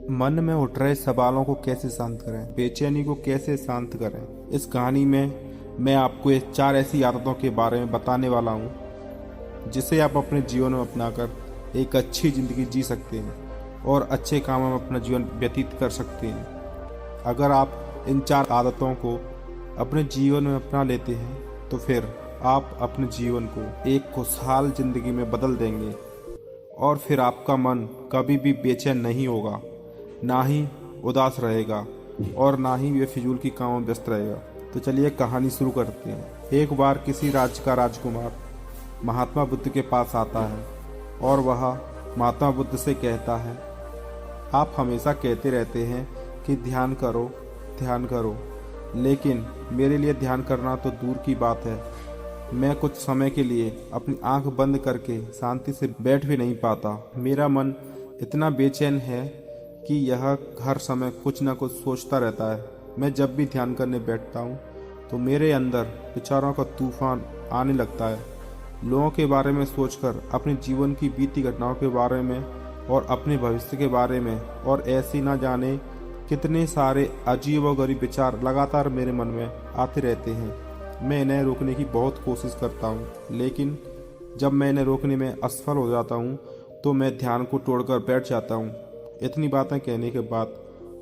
मन में उठ रहे सवालों को कैसे शांत करें, बेचैनी को कैसे शांत करें। इस कहानी में मैं आपको ये 4 ऐसी आदतों के बारे में बताने वाला हूँ जिसे आप अपने जीवन में अपनाकर एक अच्छी ज़िंदगी जी सकते हैं और अच्छे कामों में अपना जीवन व्यतीत कर सकते हैं। अगर आप इन 4 आदतों को अपने जीवन में अपना लेते हैं तो फिर आप अपने जीवन को एक खुशहाल ज़िंदगी में बदल देंगे और फिर आपका मन कभी भी बेचैन नहीं होगा, ना ही उदास रहेगा और ना ही वे फिजूल की कामों में व्यस्त रहेगा। तो चलिए कहानी शुरू करते हैं। एक बार किसी राज्य का राजकुमार महात्मा बुद्ध के पास आता है और वह महात्मा बुद्ध से कहता है, आप हमेशा कहते रहते हैं कि ध्यान करो, लेकिन मेरे लिए ध्यान करना तो दूर की बात है। मैं कुछ समय के लिए अपनी आंख बंद करके शांति से बैठ भी नहीं पाता। मेरा मन इतना बेचैन है कि यह हर समय कुछ न कुछ सोचता रहता है। मैं जब भी ध्यान करने बैठता हूँ तो मेरे अंदर विचारों का तूफान आने लगता है। लोगों के बारे में सोचकर, अपने जीवन की बीती घटनाओं के बारे में और अपने भविष्य के बारे में और ऐसी ना जाने कितने सारे अजीब और गरीब विचार लगातार मेरे मन में आते रहते हैं। मैं इन्हें रोकने की बहुत कोशिश करता हूँ, लेकिन जब मैं इन्हें रोकने में असफल हो जाता हूँ तो मैं ध्यान को तोड़कर बैठ जाता हूँ। इतनी बातें कहने के बाद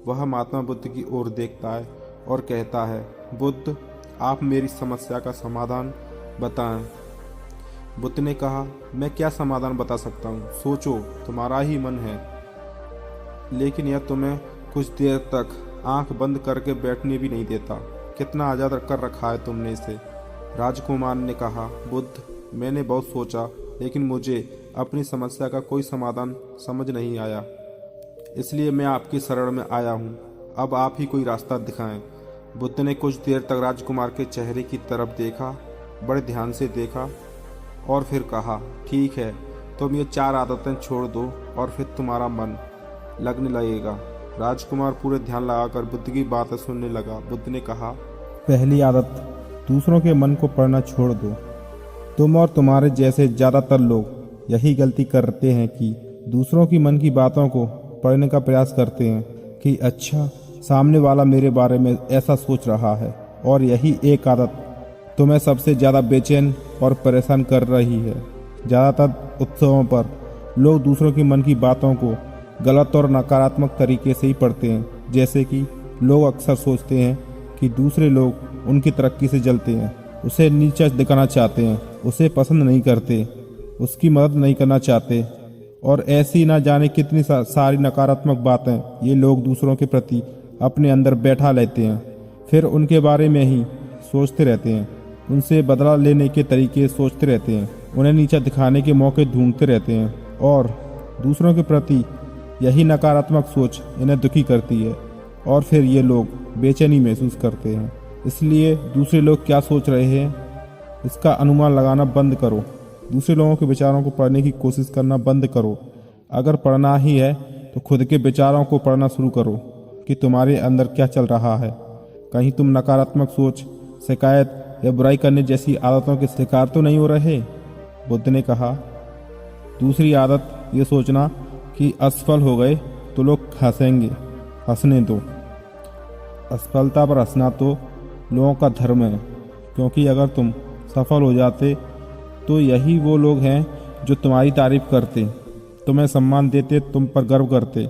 वह महात्मा बुद्ध की ओर देखता है और कहता है, बुद्ध, आप मेरी समस्या का समाधान बताएं। बुद्ध ने कहा, मैं क्या समाधान बता सकता हूँ, सोचो, तुम्हारा ही मन है। लेकिन यह तुम्हें कुछ देर तक आंख बंद करके बैठने भी नहीं देता। कितना आज़ाद कर रखा है तुमने इसे। राजकुमार ने कहा, बुद्ध, मैंने बहुत सोचा, लेकिन मुझे अपनी समस्या का कोई समाधान समझ नहीं आया, इसलिए मैं आपकी शरण में आया हूँ। अब आप ही कोई रास्ता दिखाएं। बुद्ध ने कुछ देर तक राजकुमार के चेहरे की तरफ देखा, बड़े ध्यान से देखा और फिर कहा, ठीक है, तुम ये 4 आदतें छोड़ दो और फिर तुम्हारा मन लगने लगेगा। राजकुमार पूरे ध्यान लगाकर बुद्ध की बातें सुनने लगा। बुद्ध ने कहा, पहली आदत, दूसरों के मन को पढ़ना छोड़ दो। तुम और तुम्हारे जैसे ज़्यादातर लोग यही गलती करते हैं कि दूसरों की मन की बातों को पढ़ने का प्रयास करते हैं कि अच्छा, सामने वाला मेरे बारे में ऐसा सोच रहा है, और यही एक आदत तुम्हें सबसे ज़्यादा बेचैन और परेशान कर रही है। ज़्यादातर उत्सवों पर लोग दूसरों की मन की बातों को गलत और नकारात्मक तरीके से ही पढ़ते हैं। जैसे कि लोग अक्सर सोचते हैं कि दूसरे लोग उनकी तरक्की से जलते हैं, उसे नीचा दिखाना चाहते हैं, उसे पसंद नहीं करते, उसकी मदद नहीं करना चाहते, और ऐसी ना जाने कितनी सारी नकारात्मक बातें ये लोग दूसरों के प्रति अपने अंदर बैठा लेते हैं। फिर उनके बारे में ही सोचते रहते हैं, उनसे बदला लेने के तरीके सोचते रहते हैं, उन्हें नीचा दिखाने के मौके ढूंढते रहते हैं, और दूसरों के प्रति यही नकारात्मक सोच इन्हें दुखी करती है और फिर ये लोग बेचैनी महसूस करते हैं। इसलिए दूसरे लोग क्या सोच रहे हैं इसका अनुमान लगाना बंद करो। दूसरे लोगों के विचारों को पढ़ने की कोशिश करना बंद करो। अगर पढ़ना ही है तो खुद के विचारों को पढ़ना शुरू करो कि तुम्हारे अंदर क्या चल रहा है। कहीं तुम नकारात्मक सोच, शिकायत या बुराई करने जैसी आदतों के शिकार तो नहीं हो रहे। बुद्ध ने कहा, दूसरी आदत ये सोचना कि असफल हो गए तो लोग हंसेंगे। हंसने दो। असफलता पर हंसना तो लोगों का धर्म है, क्योंकि अगर तुम सफल हो जाते तो यही वो लोग हैं जो तुम्हारी तारीफ करते, तुम्हें सम्मान देते, तुम पर गर्व करते।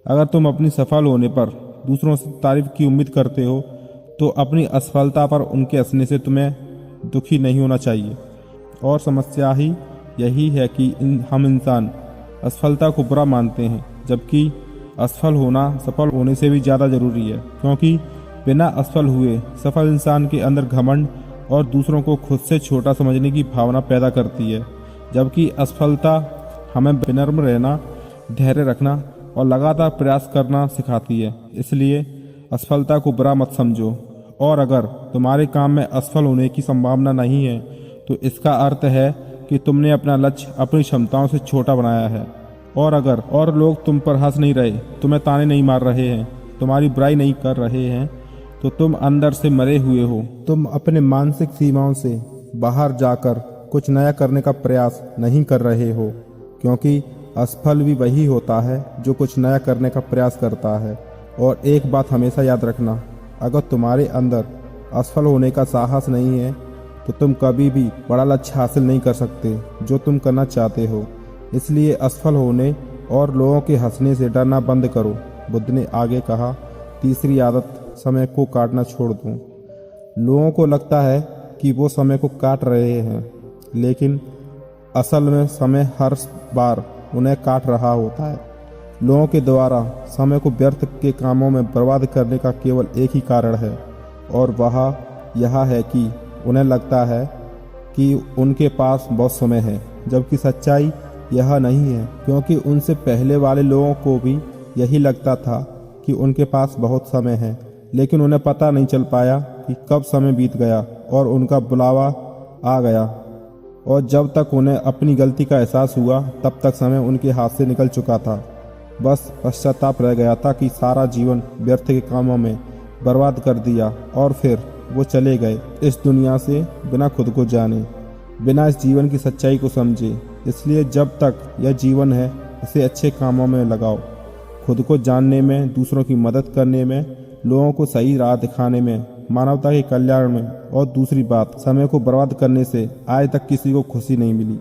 अगर तुम अपनी सफल होने पर दूसरों से तारीफ की उम्मीद करते हो तो अपनी असफलता पर उनके हंसने से तुम्हें दुखी नहीं होना चाहिए। और समस्या ही यही है कि हम इंसान असफलता को बुरा मानते हैं, जबकि असफल होना सफल होने से भी ज़्यादा ज़रूरी है, क्योंकि बिना असफल हुए सफल इंसान के अंदर घमंड और दूसरों को खुद से छोटा समझने की भावना पैदा करती है, जबकि असफलता हमें विनम्र रहना, धैर्य रखना और लगातार प्रयास करना सिखाती है। इसलिए असफलता को बुरा मत समझो, और अगर तुम्हारे काम में असफल होने की संभावना नहीं है तो इसका अर्थ है कि तुमने अपना लक्ष्य अपनी क्षमताओं से छोटा बनाया है। और अगर और लोग तुम पर हंस नहीं रहे, तुम्हें ताने नहीं मार रहे हैं, तुम्हारी बुराई नहीं कर रहे हैं, तो तुम अंदर से मरे हुए हो। तुम अपने मानसिक सीमाओं से बाहर जाकर कुछ नया करने का प्रयास नहीं कर रहे हो, क्योंकि असफल भी वही होता है जो कुछ नया करने का प्रयास करता है। और एक बात हमेशा याद रखना, अगर तुम्हारे अंदर असफल होने का साहस नहीं है तो तुम कभी भी बड़ा लक्ष्य हासिल नहीं कर सकते जो तुम करना चाहते हो। इसलिए असफल होने और लोगों के हंसने से डरना बंद करो। बुद्ध ने आगे कहा, तीसरी आदत, समय को काटना छोड़ दो। लोगों को लगता है कि वो समय को काट रहे हैं, लेकिन असल में समय हर बार उन्हें काट रहा होता है। लोगों के द्वारा समय को व्यर्थ के कामों में बर्बाद करने का केवल एक ही कारण है, और वह यह है कि उन्हें लगता है कि उनके पास बहुत समय है, जबकि सच्चाई यह नहीं है, क्योंकि उनसे पहले वाले लोगों को भी यही लगता था कि उनके पास बहुत समय है, लेकिन उन्हें पता नहीं चल पाया कि कब समय बीत गया और उनका बुलावा आ गया। और जब तक उन्हें अपनी गलती का एहसास हुआ तब तक समय उनके हाथ से निकल चुका था। बस पश्चाताप रह गया था कि सारा जीवन व्यर्थ के कामों में बर्बाद कर दिया, और फिर वो चले गए इस दुनिया से बिना खुद को जाने, बिना इस जीवन की सच्चाई को समझे। इसलिए जब तक यह जीवन है इसे अच्छे कामों में लगाओ, खुद को जानने में, दूसरों की मदद करने में, लोगों को सही राह दिखाने में, मानवता के कल्याण में। और दूसरी बात, समय को बर्बाद करने से आज तक किसी को खुशी नहीं मिली।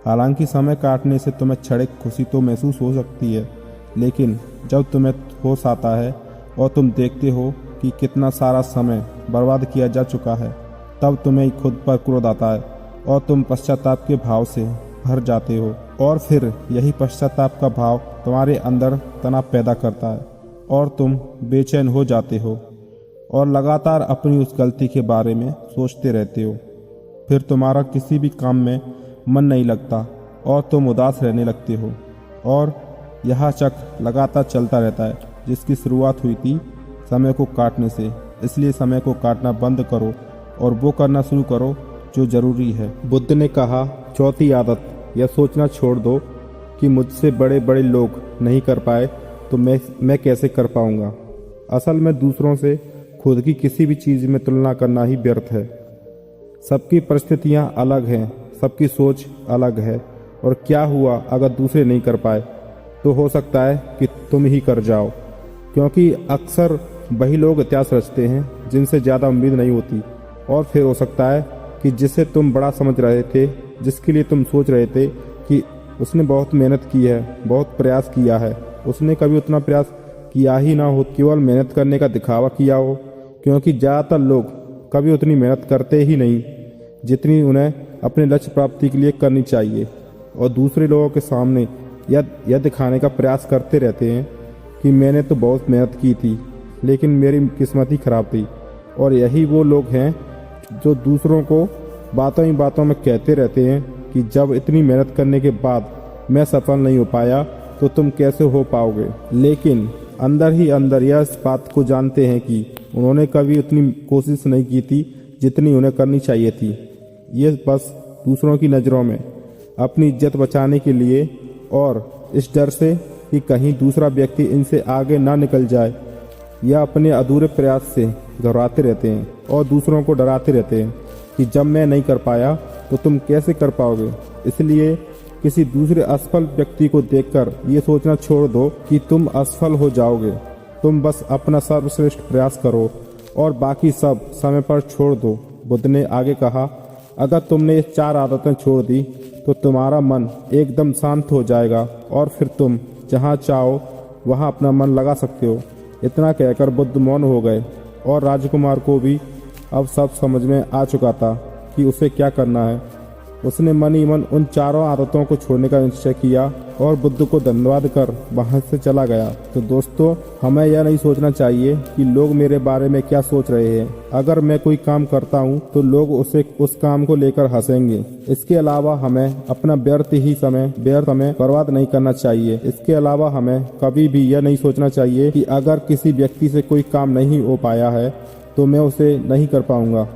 हालांकि समय काटने से तुम्हें क्षणिक खुशी तो महसूस हो सकती है, लेकिन जब तुम्हें होश आता है और तुम देखते हो कि कितना सारा समय बर्बाद किया जा चुका है, तब तुम्हें खुद पर क्रोध आता है और तुम पश्चाताप के भाव से भर जाते हो। और फिर यही पश्चाताप का भाव तुम्हारे अंदर तनाव पैदा करता है और तुम बेचैन हो जाते हो और लगातार अपनी उस गलती के बारे में सोचते रहते हो। फिर तुम्हारा किसी भी काम में मन नहीं लगता और तुम उदास रहने लगते हो, और यह चक्र लगातार चलता रहता है, जिसकी शुरुआत हुई थी समय को काटने से। इसलिए समय को काटना बंद करो और वो करना शुरू करो जो जरूरी है। बुद्ध ने कहा, चौथी आदत, यह सोचना छोड़ दो कि मुझसे बड़े बड़े लोग नहीं कर पाए तो मैं कैसे कर पाऊंगा। असल में दूसरों से खुद की किसी भी चीज़ में तुलना करना ही व्यर्थ है। सबकी परिस्थितियां अलग हैं, सबकी सोच अलग है, और क्या हुआ अगर दूसरे नहीं कर पाए, तो हो सकता है कि तुम ही कर जाओ, क्योंकि अक्सर वही लोग इतिहास रचते हैं जिनसे ज़्यादा उम्मीद नहीं होती। और फिर हो सकता है कि जिसे तुम बड़ा समझ रहे थे, जिसके लिए तुम सोच रहे थे कि उसने बहुत मेहनत की है, बहुत प्रयास किया है, उसने कभी उतना प्रयास किया ही ना हो, केवल मेहनत करने का दिखावा किया हो। क्योंकि ज़्यादातर लोग कभी उतनी मेहनत करते ही नहीं जितनी उन्हें अपने लक्ष्य प्राप्ति के लिए करनी चाहिए, और दूसरे लोगों के सामने यह दिखाने का प्रयास करते रहते हैं कि मैंने तो बहुत मेहनत की थी, लेकिन मेरी किस्मत ही खराब थी। और यही वो लोग हैं जो दूसरों को बातों ही बातों में कहते रहते हैं कि जब इतनी मेहनत करने के बाद मैं सफल नहीं हो पाया तो तुम कैसे हो पाओगे। लेकिन अंदर ही अंदर यह इस बात को जानते हैं कि उन्होंने कभी उतनी कोशिश नहीं की थी जितनी उन्हें करनी चाहिए थी। ये बस दूसरों की नज़रों में अपनी इज्जत बचाने के लिए और इस डर से कि कहीं दूसरा व्यक्ति इनसे आगे ना निकल जाए, या अपने अधूरे प्रयास से घबराते रहते हैं और दूसरों को डराते रहते हैं कि जब मैं नहीं कर पाया तो तुम कैसे कर पाओगे। इसलिए किसी दूसरे असफल व्यक्ति को देखकर ये सोचना छोड़ दो कि तुम असफल हो जाओगे। तुम बस अपना सर्वश्रेष्ठ प्रयास करो और बाकी सब समय पर छोड़ दो। बुद्ध ने आगे कहा, अगर तुमने ये 4 आदतें छोड़ दी तो तुम्हारा मन एकदम शांत हो जाएगा और फिर तुम जहाँ चाहो वहाँ अपना मन लगा सकते हो। इतना कहकर बुद्ध मौन हो गए, और राजकुमार को भी अब सब समझ में आ चुका था कि उसे क्या करना है। उसने मन ही मन उन 4 आदतों को छोड़ने का निश्चय किया और बुद्ध को धन्यवाद कर वहां से चला गया। तो दोस्तों, हमें यह नहीं सोचना चाहिए कि लोग मेरे बारे में क्या सोच रहे हैं। अगर मैं कोई काम करता हूं तो लोग उस काम को लेकर हंसेंगे। इसके अलावा हमें अपना व्यर्थ समय बर्बाद नहीं करना चाहिए। इसके अलावा हमें कभी भी यह नहीं सोचना चाहिए कि अगर किसी व्यक्ति से कोई काम नहीं हो पाया है तो मैं उसे नहीं कर पाऊंगा।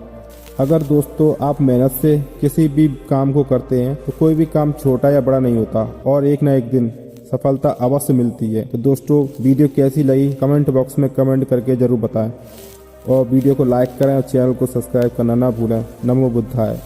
अगर दोस्तों आप मेहनत से किसी भी काम को करते हैं तो कोई भी काम छोटा या बड़ा नहीं होता, और एक ना एक दिन सफलता अवश्य मिलती है। तो दोस्तों, वीडियो कैसी लगी कमेंट बॉक्स में कमेंट करके जरूर बताएं, और वीडियो को लाइक करें और चैनल को सब्सक्राइब करना ना भूलें। नमो बुद्धाय।